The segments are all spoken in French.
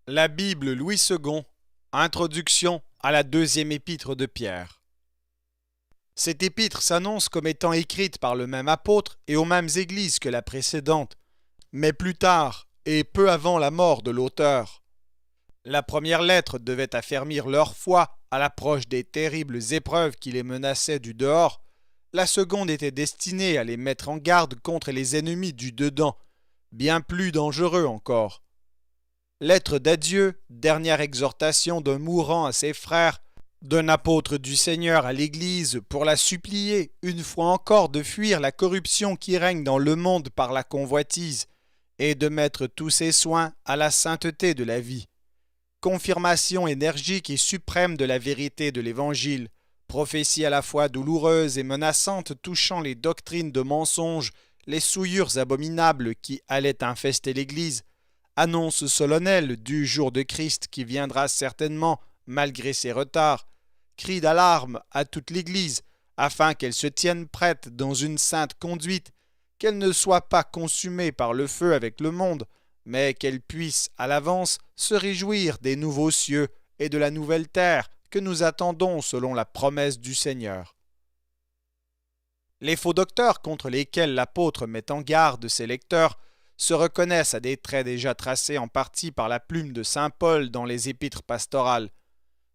La Bible Louis II, introduction à la deuxième épître de Pierre. Cette épître s'annonce comme étant écrite par le même apôtre et aux mêmes églises que la précédente, mais plus tard et peu avant la mort de l'auteur. La première lettre devait affermir leur foi à l'approche des terribles épreuves qui les menaçaient du dehors. La seconde était destinée à les mettre en garde contre les ennemis du dedans, bien plus dangereux encore. Lettre d'adieu, dernière exhortation d'un mourant à ses frères, d'un apôtre du Seigneur à l'Église pour la supplier une fois encore de fuir la corruption qui règne dans le monde par la convoitise et de mettre tous ses soins à la sainteté de la vie. Confirmation énergique et suprême de la vérité de l'Évangile, prophétie à la fois douloureuse et menaçante touchant les doctrines de mensonges, les souillures abominables qui allaient infester l'Église, annonce solennelle du jour de Christ qui viendra certainement malgré ses retards, cri d'alarme à toute l'Église afin qu'elle se tienne prête dans une sainte conduite, qu'elle ne soit pas consumée par le feu avec le monde, mais qu'elle puisse à l'avance se réjouir des nouveaux cieux et de la nouvelle terre que nous attendons selon la promesse du Seigneur. Les faux docteurs contre lesquels l'apôtre met en garde ses lecteurs se reconnaissent à des traits déjà tracés en partie par la plume de saint Paul dans les épîtres pastorales.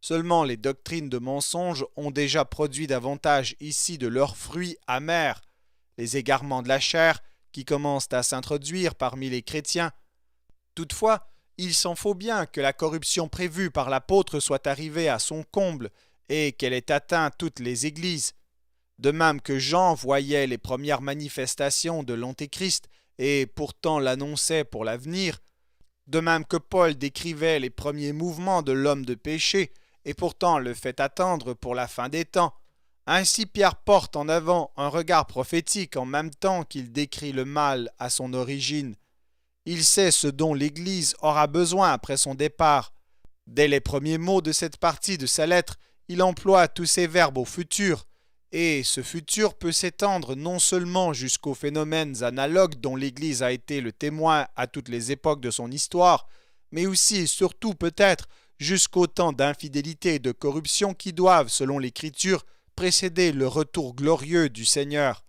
Seulement les doctrines de mensonges ont déjà produit davantage ici de leurs fruits amers, les égarements de la chair qui commencent à s'introduire parmi les chrétiens. Toutefois, il s'en faut bien que la corruption prévue par l'apôtre soit arrivée à son comble et qu'elle ait atteint toutes les églises. De même que Jean voyait les premières manifestations de l'Antéchrist et pourtant l'annonçait pour l'avenir, de même que Paul décrivait les premiers mouvements de l'homme de péché et pourtant le fait attendre pour la fin des temps, ainsi Pierre porte en avant un regard prophétique en même temps qu'il décrit le mal à son origine. Il sait ce dont l'Église aura besoin après son départ. Dès les premiers mots de cette partie de sa lettre, il emploie tous ces verbes au futur, et ce futur peut s'étendre non seulement jusqu'aux phénomènes analogues dont l'Église a été le témoin à toutes les époques de son histoire, mais aussi et surtout peut-être jusqu'au temps d'infidélité et de corruption qui doivent, selon l'Écriture, précéder le retour glorieux du Seigneur.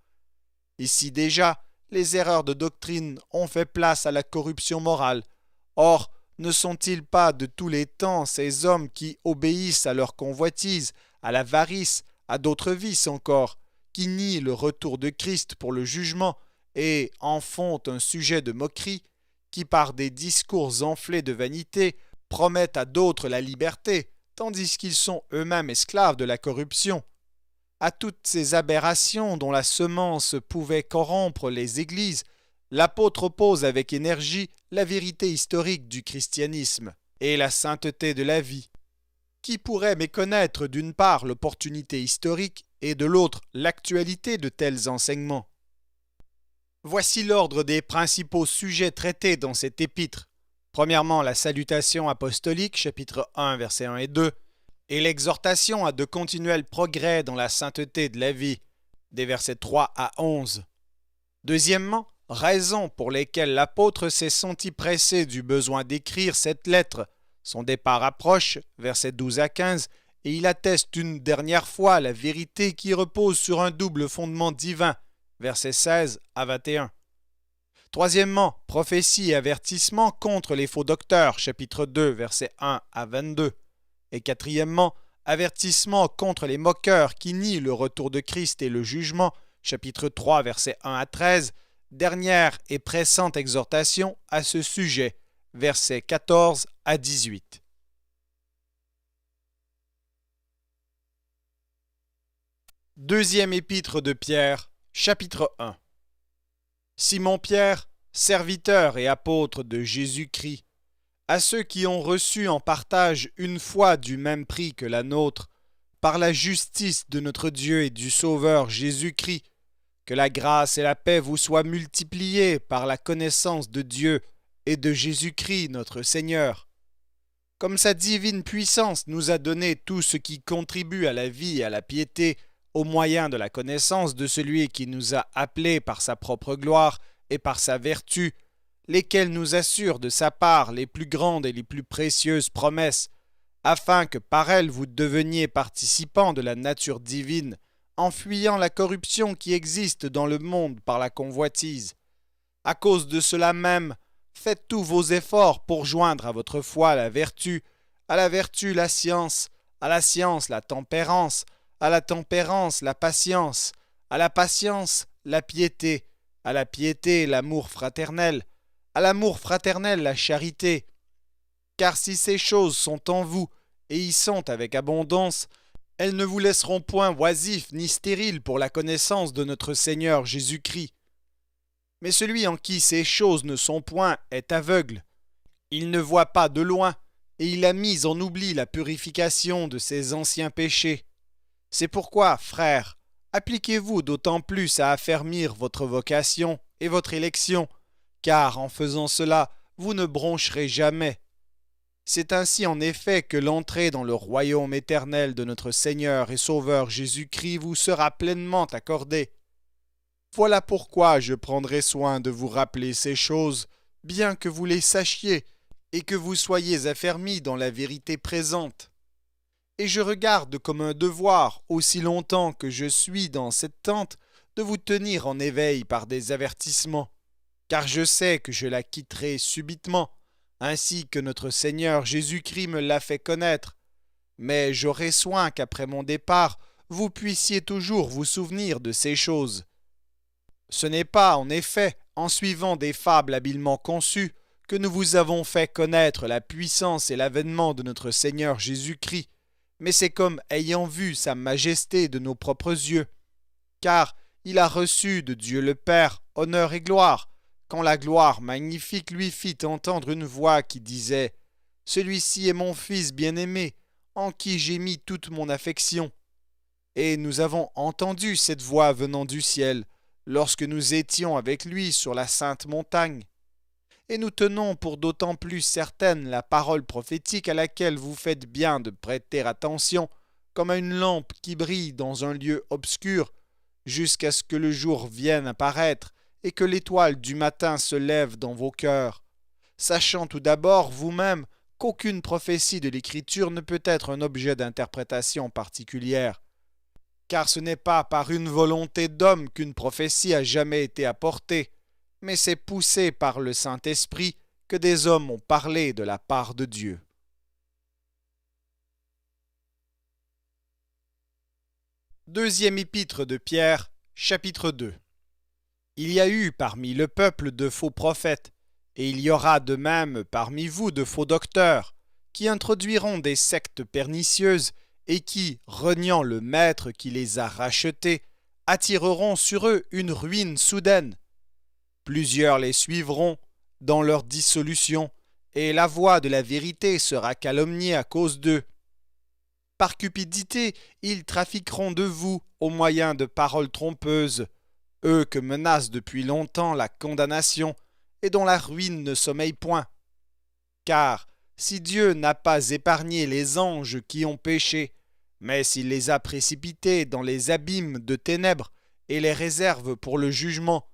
Ici déjà, les erreurs de doctrine ont fait place à la corruption morale. Or, ne sont-ils pas de tous les temps ces hommes qui obéissent à leur convoitise, à l'avarice, à d'autres vices encore, qui nient le retour de Christ pour le jugement et en font un sujet de moquerie, qui par des discours enflés de vanité promettent à d'autres la liberté, tandis qu'ils sont eux-mêmes esclaves de la corruption. À toutes ces aberrations dont la semence pouvait corrompre les églises, l'apôtre oppose avec énergie la vérité historique du christianisme et la sainteté de la vie. Qui pourrait méconnaître d'une part l'opportunité historique et de l'autre l'actualité de tels enseignements? Voici l'ordre des principaux sujets traités dans cette épître. Premièrement, la salutation apostolique, chapitre 1, versets 1 et 2, et l'exhortation à de continuels progrès dans la sainteté de la vie, des versets 3 à 11. Deuxièmement, raisons pour lesquelles l'apôtre s'est senti pressé du besoin d'écrire cette lettre. Son départ approche, versets 12 à 15, et il atteste une dernière fois la vérité qui repose sur un double fondement divin, versets 16 à 21. Troisièmement, prophétie et avertissement contre les faux docteurs, chapitre 2, versets 1 à 22. Et quatrièmement, avertissement contre les moqueurs qui nient le retour de Christ et le jugement, chapitre 3, versets 1 à 13. Dernière et pressante exhortation à ce sujet, versets 14 à 18. Deuxième épître de Pierre, chapitre 1. Simon-Pierre, serviteur et apôtre de Jésus-Christ, à ceux qui ont reçu en partage une foi du même prix que la nôtre, par la justice de notre Dieu et du Sauveur Jésus-Christ, que la grâce et la paix vous soient multipliées par la connaissance de Dieu et de Jésus-Christ notre Seigneur. Comme sa divine puissance nous a donné tout ce qui contribue à la vie et à la piété, au moyen de la connaissance de celui qui nous a appelés par sa propre gloire et par sa vertu, lesquels nous assurent de sa part les plus grandes et les plus précieuses promesses, afin que par elles vous deveniez participants de la nature divine, en fuyant la corruption qui existe dans le monde par la convoitise. À cause de cela même, faites tous vos efforts pour joindre à votre foi la vertu, à la vertu la science, à la science la tempérance, à la tempérance la patience, à la patience la piété, à la piété l'amour fraternel, à l'amour fraternel la charité. Car si ces choses sont en vous, et y sont avec abondance, elles ne vous laisseront point oisifs ni stériles pour la connaissance de notre Seigneur Jésus-Christ. Mais celui en qui ces choses ne sont point est aveugle. Il ne voit pas de loin, et il a mis en oubli la purification de ses anciens péchés. C'est pourquoi, frères, appliquez-vous d'autant plus à affermir votre vocation et votre élection, car en faisant cela, vous ne broncherez jamais. C'est ainsi en effet que l'entrée dans le royaume éternel de notre Seigneur et Sauveur Jésus-Christ vous sera pleinement accordée. Voilà pourquoi je prendrai soin de vous rappeler ces choses, bien que vous les sachiez, et que vous soyez affermis dans la vérité présente. Et je regarde comme un devoir, aussi longtemps que je suis dans cette tente, de vous tenir en éveil par des avertissements, car je sais que je la quitterai subitement, ainsi que notre Seigneur Jésus-Christ me l'a fait connaître. Mais j'aurai soin qu'après mon départ, vous puissiez toujours vous souvenir de ces choses. Ce n'est pas, en effet, en suivant des fables habilement conçues, que nous vous avons fait connaître la puissance et l'avènement de notre Seigneur Jésus-Christ, mais c'est comme ayant vu sa majesté de nos propres yeux. Car il a reçu de Dieu le Père honneur et gloire, quand la gloire magnifique lui fit entendre une voix qui disait « Celui-ci est mon Fils bien-aimé, en qui j'ai mis toute mon affection. » Et nous avons entendu cette voix venant du ciel, lorsque nous étions avec lui sur la sainte montagne. Et nous tenons pour d'autant plus certaine la parole prophétique à laquelle vous faites bien de prêter attention, comme à une lampe qui brille dans un lieu obscur, jusqu'à ce que le jour vienne apparaître et que l'étoile du matin se lève dans vos cœurs, sachant tout d'abord vous-même qu'aucune prophétie de l'Écriture ne peut être un objet d'interprétation particulière, car ce n'est pas par une volonté d'homme qu'une prophétie a jamais été apportée, mais c'est poussé par le Saint-Esprit que des hommes ont parlé de la part de Dieu. Deuxième épître de Pierre, chapitre 2. Il y a eu parmi le peuple de faux prophètes, et il y aura de même parmi vous de faux docteurs, qui introduiront des sectes pernicieuses et qui, reniant le Maître qui les a rachetés, attireront sur eux une ruine soudaine. Plusieurs les suivront dans leur dissolution, et la voie de la vérité sera calomniée à cause d'eux. Par cupidité, ils trafiqueront de vous au moyen de paroles trompeuses, eux que menace depuis longtemps la condamnation, et dont la ruine ne sommeille point. Car si Dieu n'a pas épargné les anges qui ont péché, mais s'il les a précipités dans les abîmes de ténèbres et les réserve pour le jugement,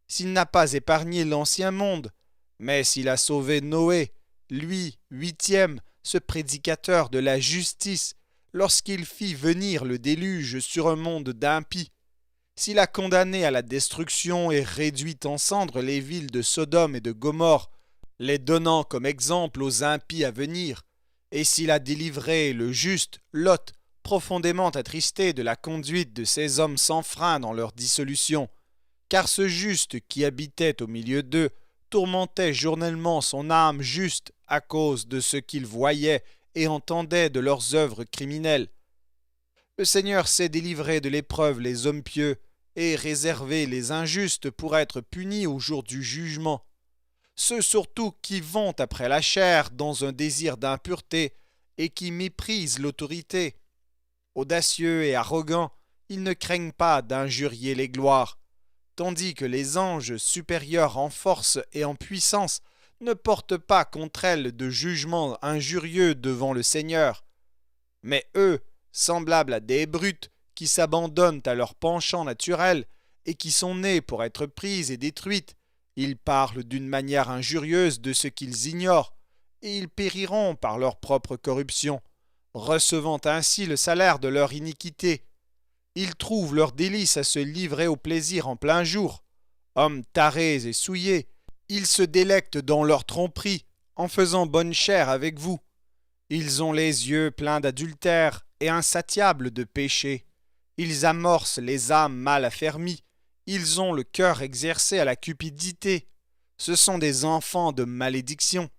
s'il n'a pas épargné l'ancien monde, mais s'il a sauvé Noé, lui, huitième, ce prédicateur de la justice, lorsqu'il fit venir le déluge sur un monde d'impies, s'il a condamné à la destruction et réduit en cendres les villes de Sodome et de Gomorrhe, les donnant comme exemple aux impies à venir, et s'il a délivré le juste Lot, profondément attristé de la conduite de ces hommes sans frein dans leur dissolution, car ce juste qui habitait au milieu d'eux tourmentait journellement son âme juste à cause de ce qu'il voyait et entendait de leurs œuvres criminelles. Le Seigneur sait délivrer de l'épreuve les hommes pieux et réserver les injustes pour être punis au jour du jugement. Ceux surtout qui vont après la chair dans un désir d'impureté et qui méprisent l'autorité. Audacieux et arrogants, ils ne craignent pas d'injurier les gloires, tandis que les anges supérieurs en force et en puissance ne portent pas contre elles de jugement injurieux devant le Seigneur. Mais eux, semblables à des brutes qui s'abandonnent à leur penchant naturel et qui sont nées pour être prises et détruites, Ils parlent d'une manière injurieuse de ce qu'ils ignorent, et ils périront par leur propre corruption, recevant ainsi le salaire de leur iniquité. Ils trouvent leur délice à se livrer au plaisir en plein jour. Hommes tarés et souillés, ils se délectent dans leur tromperie, en faisant bonne chère avec vous. Ils ont les yeux pleins d'adultère et insatiables de péché. Ils amorcent les âmes mal affermies. Ils ont le cœur exercé à la cupidité. Ce sont des enfants de malédiction.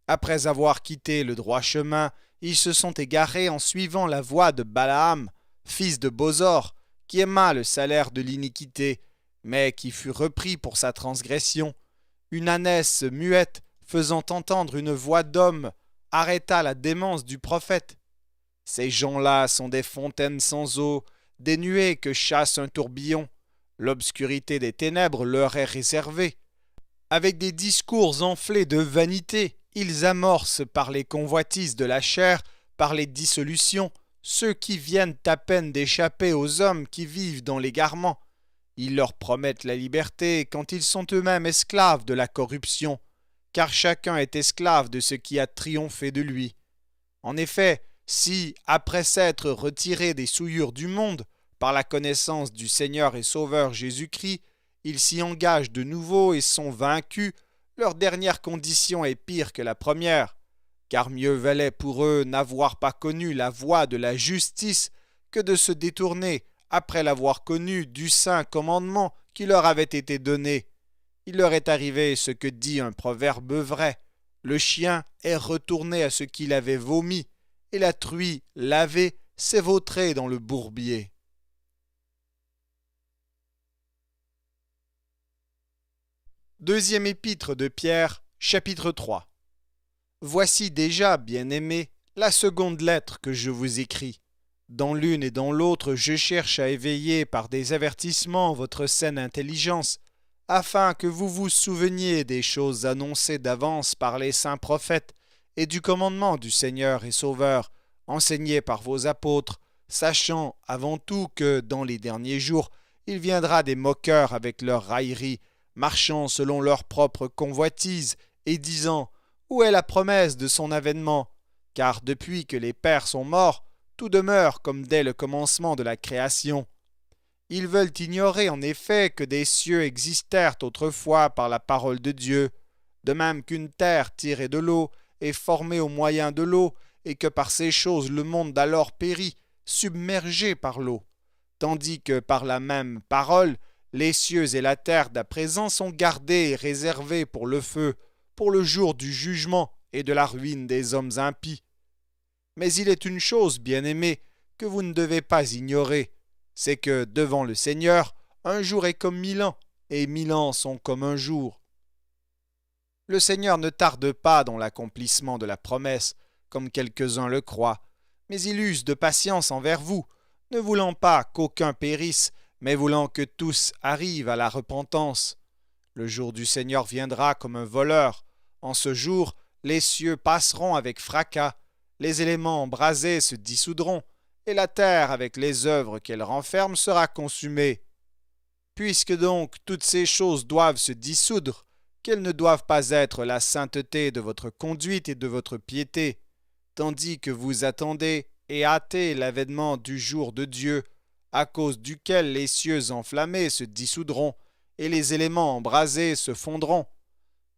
Après avoir quitté le droit chemin, ils se sont égarés en suivant la voie de Balaam, fils de Bosor, qui aima le salaire de l'iniquité, mais qui fut repris pour sa transgression. Une ânesse muette, faisant entendre une voix d'homme, arrêta la démence du prophète. Ces gens-là sont des fontaines sans eau, des nuées que chasse un tourbillon. L'obscurité des ténèbres leur est réservée. Avec des discours enflés de vanité, ils amorcent par les convoitises de la chair, par les dissolutions, ceux qui viennent à peine d'échapper aux hommes qui vivent dans l'égarement. Ils leur promettent la liberté quand ils sont eux-mêmes esclaves de la corruption, car chacun est esclave de ce qui a triomphé de lui. En effet, si, après s'être retirés des souillures du monde, par la connaissance du Seigneur et Sauveur Jésus-Christ, ils s'y engagent de nouveau et sont vaincus, leur dernière condition est pire que la première, car mieux valait pour eux n'avoir pas connu la voie de la justice que de se détourner, après l'avoir connu, du saint commandement qui leur avait été donné. Il leur est arrivé ce que dit un proverbe vrai. Le chien est retourné à ce qu'il avait vomi, et la truie lavée s'est vautrée dans le bourbier. Deuxième épître de Pierre, chapitre 3. Voici déjà, bien-aimés, la seconde lettre que je vous écris. Dans l'une et dans l'autre, je cherche à éveiller par des avertissements votre saine intelligence, afin que vous vous souveniez des choses annoncées d'avance par les saints prophètes et du commandement du Seigneur et Sauveur, enseigné par vos apôtres, sachant avant tout que, dans les derniers jours, il viendra des moqueurs avec leurs railleries, marchant selon leur propre convoitise, et disant « Où est la promesse de son avènement ?» Car depuis que les pères sont morts, tout demeure comme dès le commencement de la création. Ils veulent ignorer en effet que des cieux existèrent autrefois par la parole de Dieu, de même qu'une terre tirée de l'eau est formée au moyen de l'eau, et que par ces choses le monde d'alors périt, submergé par l'eau, tandis que par la même parole, les cieux et la terre d'à présent sont gardés et réservés pour le feu, pour le jour du jugement et de la ruine des hommes impies. Mais il est une chose, bien-aimée, que vous ne devez pas ignorer, c'est que, devant le Seigneur, un jour est comme 1000 ans, et 1000 ans sont comme un jour. Le Seigneur ne tarde pas dans l'accomplissement de la promesse, comme quelques-uns le croient, mais il use de patience envers vous, ne voulant pas qu'aucun périsse, mais voulant que tous arrivent à la repentance. Le jour du Seigneur viendra comme un voleur. En ce jour, les cieux passeront avec fracas, les éléments embrasés se dissoudront, et la terre, avec les œuvres qu'elle renferme, sera consumée. Puisque donc toutes ces choses doivent se dissoudre, quelles ne doivent pas être la sainteté de votre conduite et de votre piété, tandis que vous attendez et hâtez l'avènement du jour de Dieu, à cause duquel les cieux enflammés se dissoudront, et les éléments embrasés se fondront.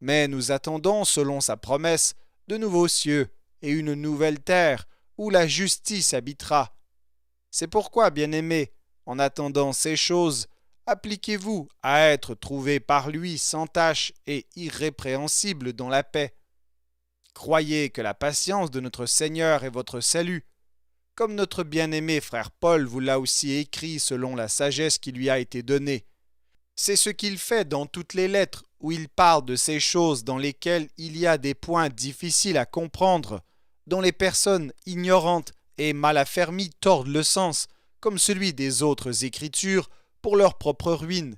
Mais nous attendons, selon sa promesse, de nouveaux cieux et une nouvelle terre, où la justice habitera. C'est pourquoi, bien-aimés, en attendant ces choses, appliquez-vous à être trouvés par lui sans tache et irrépréhensibles dans la paix. Croyez que la patience de notre Seigneur est votre salut. Comme notre bien-aimé frère Paul vous l'a aussi écrit selon la sagesse qui lui a été donnée. C'est ce qu'il fait dans toutes les lettres où il parle de ces choses dans lesquelles il y a des points difficiles à comprendre, dont les personnes ignorantes et mal affermies tordent le sens, comme celui des autres Écritures, pour leur propre ruine.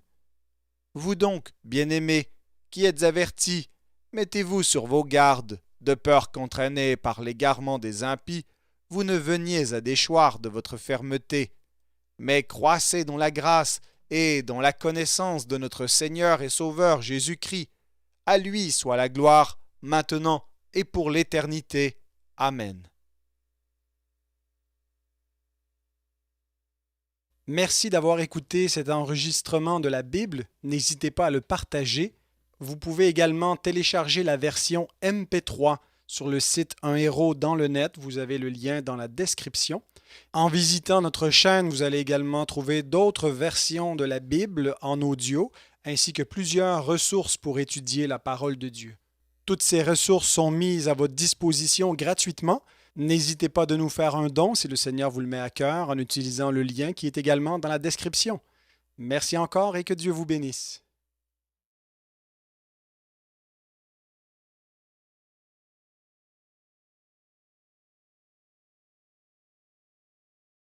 Vous donc, bien-aimés, qui êtes avertis, mettez-vous sur vos gardes, de peur qu'entraînés par l'égarement des impies, vous ne veniez à déchoir de votre fermeté. Mais croissez dans la grâce et dans la connaissance de notre Seigneur et Sauveur Jésus-Christ. À lui soit la gloire, maintenant et pour l'éternité. Amen. Merci d'avoir écouté cet enregistrement de la Bible. N'hésitez pas à le partager. Vous pouvez également télécharger la version MP3 sur le site Un héros dans le net. Vous avez le lien dans la description. En visitant notre chaîne, vous allez également trouver d'autres versions de la Bible en audio, ainsi que plusieurs ressources pour étudier la parole de Dieu. Toutes ces ressources sont mises à votre disposition gratuitement. N'hésitez pas de nous faire un don si le Seigneur vous le met à cœur en utilisant le lien qui est également dans la description. Merci encore et que Dieu vous bénisse.